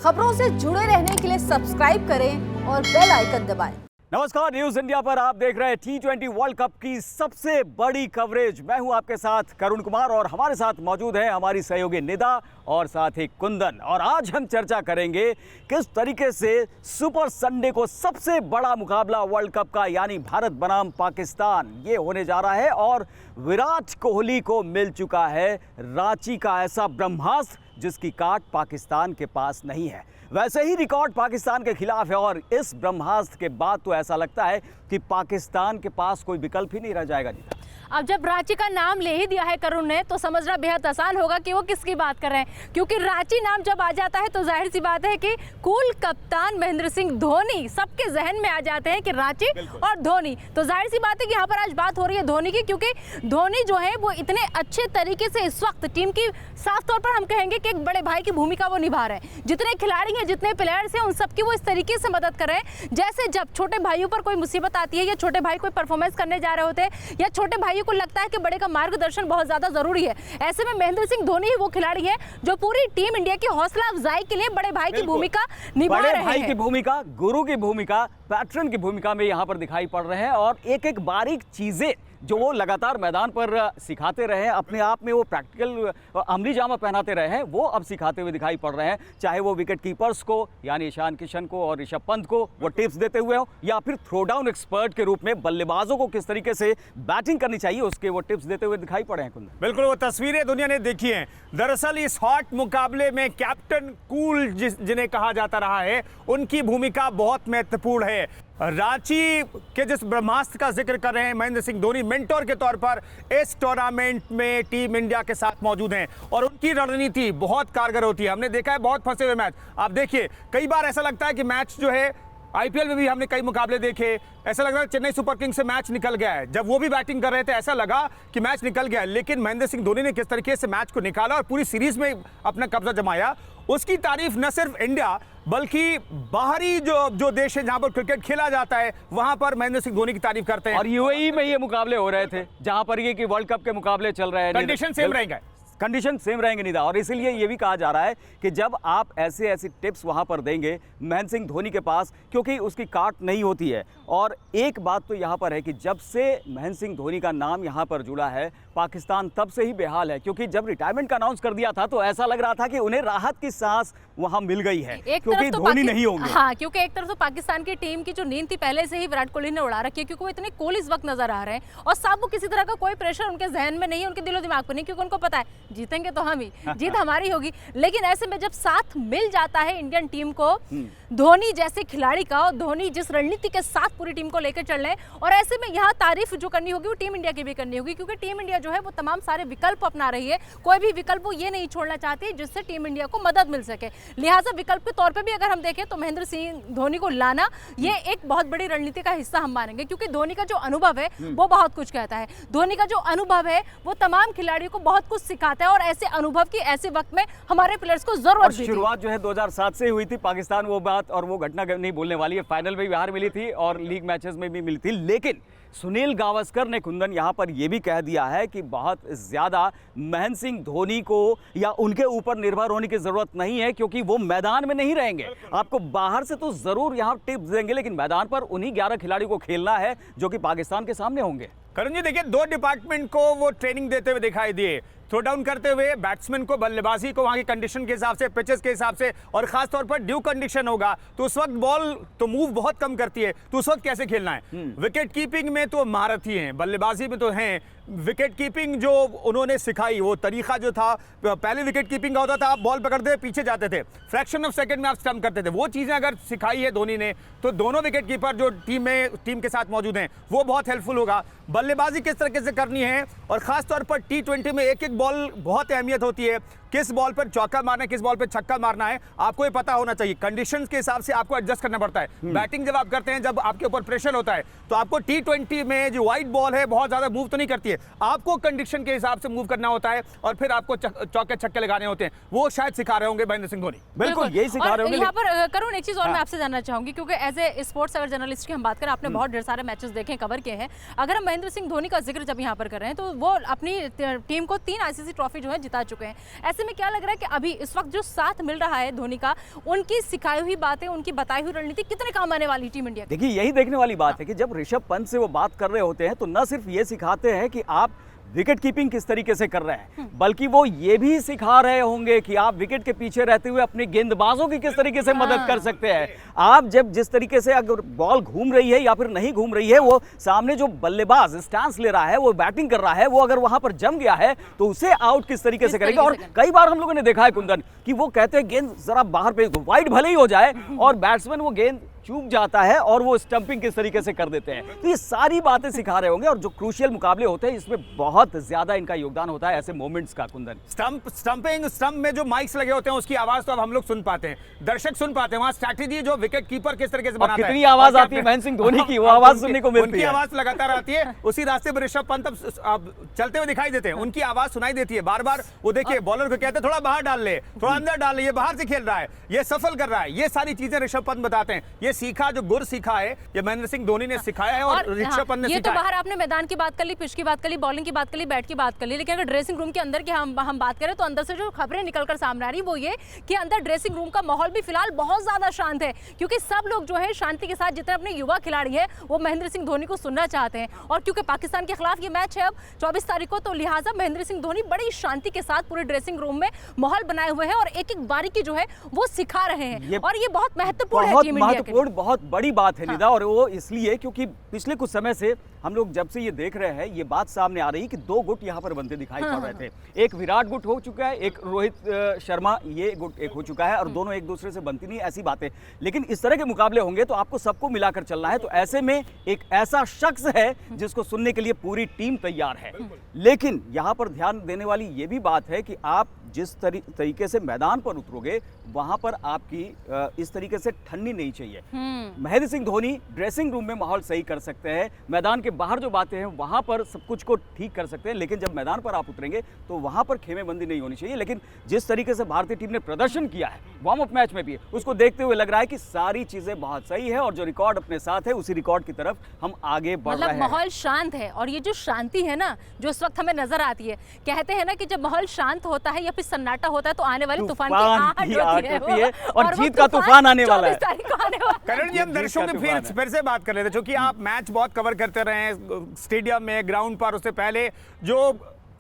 खबरों से जुड़े रहने के लिए सब्सक्राइब करें और बेल आइकन दबाएं। नमस्कार, न्यूज इंडिया पर आप देख रहे हैं T20 वर्ल्ड कप की सबसे बड़ी कवरेज। मैं हूं आपके साथ करुण कुमार और हमारे साथ मौजूद है हमारी सहयोगी निदा और साथ ही कुंदन। और आज हम चर्चा करेंगे किस तरीके से सुपर संडे को सबसे बड़ा मुकाबला वर्ल्ड कप का यानी भारत बनाम पाकिस्तान ये होने जा रहा है। और विराट कोहली को मिल चुका है रांची का ऐसा ब्रह्मास्त्र जिसकी काट पाकिस्तान के पास नहीं है। वैसे ही रिकॉर्ड पाकिस्तान के खिलाफ है और इस ब्रह्मास्त्र के बाद तो ऐसा लगता है कि पाकिस्तान के पास कोई विकल्प ही नहीं रह जाएगा। अब जब रांची का नाम ले ही दिया है करुण ने तो समझना बेहद आसान होगा कि वो किसकी बात कर रहे हैं, क्योंकि रांची नाम जब आ जाता है तो जाहिर सी बात है कि कूल कप्तान महेंद्र सिंह धोनी सबके जहन में आ जाते हैं कि रांची और धोनी। तो जाहिर सी बात है कि यहाँ पर आज बात हो रही है धोनी की, क्योंकि धोनी जो है वो इतने अच्छे तरीके से इस वक्त टीम की साफ तौर पर हम कहेंगे कि एक बड़े भाई की भूमिका वो निभा रहे हैं। जितने खिलाड़ी हैं, जितने प्लेयर्स हैं, उन सबकी वो इस तरीके से मदद कर रहे हैं जैसे जब छोटे भाइयों पर कोई मुसीबत आती है या छोटे भाई कोई परफॉर्मेंस करने जा रहे होते हैं या छोटे भाइयों को लगता है कि बड़े का मार्गदर्शन बहुत ज्यादा जरूरी है, ऐसे में महेंद्र सिंह धोनी ही वो खिलाड़ी है जो पूरी टीम इंडिया की हौसला अफजाई के लिए बड़े भाई की भूमिका निभा रहे हैं। बड़े भाई की भूमिका, गुरु की भूमिका, पैट्रन की भूमिका में यहाँ पर दिखाई पड़ रहे हैं और एक एक बारीक चीजें जो वो लगातार मैदान पर सिखाते रहे हैं, अपने आप में वो प्रैक्टिकल अमली जामा पहनाते रहे हैं, वो अब सिखाते हुए दिखाई पड़ रहे हैं। चाहे वो विकेट कीपर्स को यानी ईशान किशन को और ऋषभ पंत को वो टिप्स देते हुए हो या फिर थ्रो डाउन एक्सपर्ट के रूप में बल्लेबाजों को किस तरीके से बैटिंग करनी चाहिए उसके वो टिप्स देते हुए दिखाई पड़े हैं। बिल्कुल, वो तस्वीरें दुनिया ने देखी हैं। दरअसल इस हॉट मुकाबले में कैप्टन कूल जिन्हें कहा जाता रहा है उनकी भूमिका बहुत महत्वपूर्ण है। रांची के जिस ब्रह्मास्त्र का जिक्र कर रहे हैं महेंद्र सिंह धोनी मेंटोर के तौर पर इस टूर्नामेंट में टीम इंडिया के साथ मौजूद हैं और उनकी रणनीति बहुत कारगर होती है। हमने देखा है बहुत फंसे हुए मैच। आप देखिए, कई बार ऐसा लगता है कि मैच जो है आईपीएल में भी हमने कई मुकाबले देखे, ऐसा लग रहा है चेन्नई सुपर किंग्स से मैच निकल गया है। जब वो भी बैटिंग कर रहे थे ऐसा लगा कि मैच निकल गया है, लेकिन महेंद्र सिंह धोनी ने किस तरीके से मैच को निकाला और पूरी सीरीज में अपना कब्जा जमाया, उसकी तारीफ न सिर्फ इंडिया बल्कि बाहरी जो देश है जहां पर क्रिकेट खेला जाता है वहां पर महेंद्र सिंह धोनी की तारीफ करते हैं। और यूएई में ये मुकाबले हो रहे थे जहां पर ये कि वर्ल्ड कप के मुकाबले चल रहे हैं, कंडीशन सेम रहेंगे, कंडीशन सेम रहेंगे निदा। और इसीलिए ये भी कहा जा रहा है कि जब आप ऐसे टिप्स वहां पर देंगे महेंद्र सिंह धोनी के पास, क्योंकि उसकी काट नहीं होती है। और एक बात तो यहां पर है कि जब से महेंद्र सिंह धोनी का नाम यहां पर जुड़ा है पाकिस्तान तब से ही बेहाल है, क्योंकि जब रिटायरमेंट का अनाउंस कर दिया था तो ऐसा लग रहा था कि उन्हें राहत की सांस वहां मिल गई है क्योंकि धोनी नहीं होंगे। हाँ, क्योंकि एक तरफ तो पाकिस्तान की टीम की जो नींद थी पहले से ही विराट कोहली ने उड़ा रखी है, क्योंकि वो इतने कूल इस वक्त नजर आ रहे हैं और साहब वो किसी तरह का कोई प्रेशर उनके जहन में नहीं है, उनके दिलो दिमाग पर नहीं, क्योंकि उनको पता है जीतेंगे तो हम ही, जीत हमारी होगी। लेकिन ऐसे में जब साथ मिल जाता है इंडियन टीम को धोनी जैसे खिलाड़ी का और धोनी जिस रणनीति के साथ पूरी टीम को लेकर चल रहे हैं, और ऐसे में यहाँ तारीफ जो करनी होगी वो टीम इंडिया की भी करनी होगी, क्योंकि टीम इंडिया जो है वो तमाम सारे विकल्प अपना रही है। कोई भी विकल्प वो ये नहीं छोड़ना चाहती जिससे टीम इंडिया को मदद मिल सके। लिहाजा विकल्प के तौर पे भी अगर हम देखें तो महेंद्र सिंह धोनी को लाना ये एक बहुत बड़ी रणनीति का हिस्सा हम मानेंगे, क्योंकि धोनी का जो अनुभव है वो बहुत कुछ कहता है। धोनी का जो अनुभव है वो तमाम खिलाड़ियों को बहुत कुछ सिखाता है और ऐसे अनुभव की ऐसे वक्त में हमारे प्लेयर्स को जरूरत भी थी। शुरुआत जो है 2007 से हुई थी पाकिस्तान, वो बात और वो घटना नहीं बोलने वाली है। फाइनल में भी हार मिली थी और लीग मैचेस में भी मिली थी, लेकिन सुनील गावस्कर ने कुंदन यहां पर यह भी कह दिया है कि बहुत ज्यादा महेंद्र सिंह धोनी को या उनके ऊपर निर्भर होने की जरूरत नहीं है, क्योंकि वो मैदान में नहीं रहेंगे। आपको बाहर से तो जरूर यहां टिप्स देंगे, लेकिन मैदान पर उन्हीं 11 खिलाड़ियों को खेलना है जो कि पाकिस्तान के सामने होंगे। करुण जी देखिए, दो डिपार्टमेंट को वो ट्रेनिंग देते हुए दिखाई दिए, थ्रो डाउन करते हुए बैट्समैन को, बल्लेबाजी को वहां की कंडीशन के हिसाब से, पिचेस के हिसाब से, और खास तौर पर ड्यू कंडीशन होगा तो उस वक्त बॉल तो मूव बहुत कम करती है, तो उस वक्त कैसे खेलना है। विकेट कीपिंग में तो महारथी हैं, बल्लेबाजी में तो हैं। विकेट कीपिंग जो उन्होंने सिखाई वो तरीका जो था, पहले विकेट कीपिंग का होता था आप बॉल पकड़ते पीछे जाते थे, फ्रैक्शन ऑफ सेकंड में आप स्टंप करते थे, वो चीजें अगर सिखाई है धोनी ने तो दोनों विकेट कीपर जो टीम के साथ मौजूद हैं वो बहुत हेल्पफुल होगा। बल्लेबाजी किस तरीके से करनी है और खास तौर पर T20 में एक एक बॉल बहुत अहमियत होती है, किस बॉल पर चौका मारना है, किस बॉल पर छक्का मारना है, आपको ये पता होना चाहिए। कंडीशंस के हिसाब से आपको एडजस्ट करना पड़ता है। बैटिंग जब आप करते हैं, जब आपके ऊपर प्रेशर होता है तो आपको T20 में जो वाइड बॉल है बहुत ज्यादा मूव तो नहीं करती है, आपको कंडीशन के हिसाब से मूव करना होता है और फिर आपको चौके छक्के लगाने होते हैं। वो शायद सिखा रहे होंगे महेंद्र सिंह धोनी। बिल्कुल यही सिखा रहे होंगे। यहाँ पर करुण एक चीज और मैं आपसे जानना चाहूंगी, क्योंकि एज ए स्पोर्ट्स अगर जर्नलिस्ट की हम बात करें, आपने बहुत ढेर सारे मैचेस देखे, कवर किए हैं। अगर हम महेंद्र सिंह धोनी का जिक्र जब यहाँ पर कर रहे हैं तो वो अपनी टीम को 3 आईसीसी ट्रॉफी जो है जिता चुके हैं। ऐसे ऐसे में क्या लग रहा है कि अभी इस वक्त जो साथ मिल रहा है धोनी का, उनकी सिखाई हुई बातें, उनकी बताई हुई रणनीति कितने काम आने वाली टीम इंडिया की? देखिए, यही देखने वाली बात है कि जब ऋषभ पंत से वो बात कर रहे होते हैं तो न सिर्फ ये सिखाते हैं कि आप विकेट कीपिंग किस तरीके से कर रहे हैं, बल्कि वो ये भी सिखा रहे होंगे कि आप विकेट के पीछे रहते हुए अपने गेंदबाजों की किस तरीके से मदद कर सकते हैं। आप जब जिस तरीके से अगर बॉल घूम रही है या फिर नहीं घूम रही है, वो सामने जो बल्लेबाज स्टांस ले रहा है, वो बैटिंग कर रहा है, वो अगर वहां पर जम गया है तो उसे आउट किस तरीके से करेंगे। और कई बार हम लोगों ने देखा है कुंदन कि वो कहते हैं गेंद जरा बाहर पे वाइड भले ही हो जाए और बैट्समैन वो गेंद चूक जाता है और वो स्टंपिंग किस तरीके से कर देते हैं। तो ये सारी बातें सिखा रहे होंगे और जो क्रूशियल मुकाबले होते हैं इसमें बहुत ज्यादा इनका योगदान होता है ऐसे मोमेंट्स का। कुंदन, स्टंप में जो माइक्स लगे होते हैं उसकी आवाज तो अब हम लोग सुन पाते हैं, दर्शक सुन पाते हैं। वहां स्ट्रैटेजी जो विकेट कीपर किस तरीके से बनाता है, कितनी आवाज आती है महेंद्र सिंह धोनी की, वो आवाज सुनने को मिलती है। उनकी आवाज लगातार आती है। उसी रास्ते पर ऋषभ पंत अब चलते हुए दिखाई देते हैं, उनकी आवाज सुनाई देती है बार बार। वो देखिए बॉलर को कहते हैं थोड़ा बाहर डाल ले, थोड़ा अंदर डाल ले, ये बाहर से खेल रहा है, ये सफल कर रहा है। ये सारी चीजें ऋषभ पंत बताते हैं। ये सीखा, जो गुर सीखा है, ये महेंद्र सिंह धोनी ने सिखाया है और ऋषभ पंत ने ये सिखाया। तो बाहर आपने मैदान की बात कर ली, पिच की बात कर ली, बॉलिंग की बात कर ली, बैट की बात कर ली, लेकिन अगर ड्रेसिंग रूम के अंदर की हम बात करें तो अंदर से जो खबरें निकलकर सामने आ रही वो ये कि अंदर ड्रेसिंग रूम का माहौल भी फिलहाल बहुत ज्यादा शांत है, क्योंकि सब लोग जो है शांति के साथ, जितने अपने युवा खिलाड़ी है वो महेंद्र सिंह धोनी को सुनना चाहते हैं। और क्योंकि पाकिस्तान के खिलाफ ये मैच है अब 24 तारीख को, तो लिहाजा महेंद्र सिंह धोनी बड़ी शांति के साथ पूरे ड्रेसिंग रूम में माहौल बनाए हुए हैं और एक एक बारीकी जो है वो सिखा रहे हैं। और ये बहुत महत्वपूर्ण है टीम इंडिया के लिए। बहुत बड़ी बात है निदा, और वो इसलिए क्योंकि पिछले कुछ समय से हम लोग जब से ये देख रहे हैं ये बात सामने आ रही है कि दो गुट यहाँ पर बनते दिखाई पड़ रहे थे। एक विराट गुट हो चुका है, एक रोहित शर्मा ये गुट एक हो चुका है, और दोनों एक दूसरे से बनती नहीं ऐसी बातें। लेकिन इस तरह के मुकाबले होंगे तो आपको सबको मिलाकर चलना है, तो ऐसे में एक ऐसा शख्स है जिसको सुनने के लिए पूरी टीम तैयार है। लेकिन यहाँ पर ध्यान देने वाली ये भी बात है कि आप जिस तरीके से मैदान पर उतरोगे वहां पर आपकी इस तरीके से ठंडी नहीं चाहिए। महेंद्र सिंह धोनी ड्रेसिंग रूम में माहौल सही कर सकते हैं, मैदान के बाहर जो बातें हैं वहां पर सब कुछ को ठीक कर सकते हैं, लेकिन जब मैदान पर आप उतरेंगे तो वहां पर खेमेबंदी नहीं होनी चाहिए। लेकिन जिस तरीके से भारतीय टीम ने प्रदर्शन किया है वार्म अप मैच में भी, उसको देखते हुए लग रहा है कि सारी चीजें बहुत सही है और जो रिकॉर्ड अपने साथ है उसी रिकॉर्ड की तरफ हम आगे बढ़ रहे हैं। माहौल शांत है, और ये जो शांति है ना जो इस वक्त हमें नजर आती है, कहते हैं ना कि जब माहौल शांत होता है या फिर सन्नाटा होता है तो आने वाली तूफान की आहट होती है और जीत का तूफान आने वाला है। करण जी, हम दर्शकों की फिर से बात कर लेते, क्योंकि आप मैच बहुत कवर करते रहे हैं स्टेडियम में, ग्राउंड पर। उससे पहले जो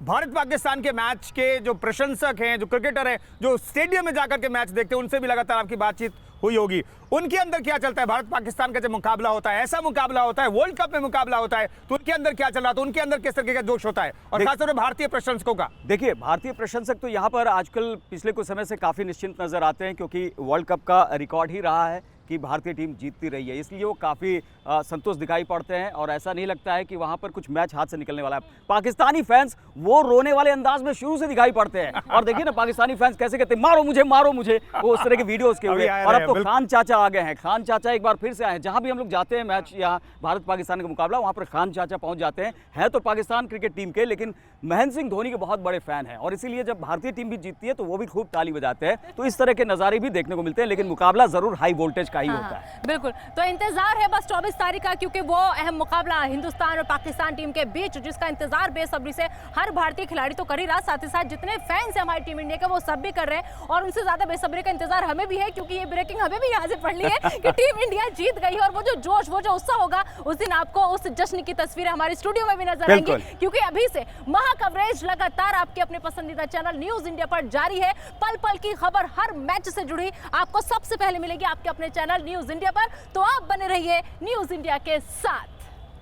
भारत पाकिस्तान के मैच के जो प्रशंसक हैं, जो क्रिकेटर हैं, जो स्टेडियम में जाकर के मैच देखते हैं, उनसे भी लगातार आपकी बातचीत हुई होगी। उनके अंदर क्या चलता है? भारत पाकिस्तान का जब मुकाबला होता है, ऐसा मुकाबला होता है, वर्ल्ड कप में मुकाबला होता है, तो उनके अंदर क्या चल रहा था, उनके अंदर किस तरीके का जोश होता है, और खासतौर पर भारतीय प्रशंसकों का? देखिए, भारतीय प्रशंसक तो यहाँ पर आजकल पिछले कुछ समय से काफी निश्चिंत नजर आते हैं, क्योंकि वर्ल्ड कप का रिकॉर्ड ही रहा है कि भारतीय टीम जीतती रही है, इसलिए वो काफ़ी संतुष्ट दिखाई पड़ते हैं और ऐसा नहीं लगता है कि वहाँ पर कुछ मैच हाथ से निकलने वाला है। पाकिस्तानी फैंस वो रोने वाले अंदाज में शुरू से दिखाई पड़ते हैं, और देखिए ना पाकिस्तानी फैंस कैसे कहते हैं मारो मुझे, वो उस तरह के वीडियोस के हुए। और अब तो खान चाचा आ गए हैं, खान चाचा एक बार फिर से आए हैं। जहाँ भी हम लोग जाते हैं मैच या भारत पाकिस्तान का मुकाबला, वहाँ पर खान चाचा पहुँच जाते हैं तो पाकिस्तान क्रिकेट टीम के, लेकिन महेंद्र सिंह धोनी के बहुत बड़े फैन हैं, और इसीलिए जब भारतीय टीम भी जीतती है तो वो भी खूब ताली बजाते हैं। तो इस तरह के नज़ारे भी देखने को मिलते हैं, लेकिन मुकाबला जरूर हाई वोल्टेज का ही होता है। बिल्कुल, तो इंतजार है बस 24 तारीख का, क्योंकि वो अहम मुकाबला हिंदुस्तान और पाकिस्तान टीम के बीच, जिसका इंतजार बेसब्री से हर भारतीय खिलाड़ी तो कर ही रहा, साथ ही साथ जितने फैंस हैं हमारी टीम इंडिया के वो सब भी कर रहे हैं, और उनसे ज्यादा बेसब्री का इंतजार हमें भी है, क्योंकि ये ब्रेकिंग हमें भी यहाँ से पढ़ ली है कि टीम इंडिया जीत गई, और वो जो जोश, वो जो उत्साह होगा उस दिन आपको उस जश्न की तस्वीरें हमारे स्टूडियो में भी नजर आएंगी, क्योंकि अभी से महा कवरेज लगातार आपके अपने पसंदीदा चैनल न्यूज इंडिया पर जारी है। पल पल की खबर हर मैच से जुड़ी आपको सबसे पहले मिलेगी आपके अपने चैनल न्यूज इंडिया पर, तो आप बने रहिए न्यूज इंडिया के साथ।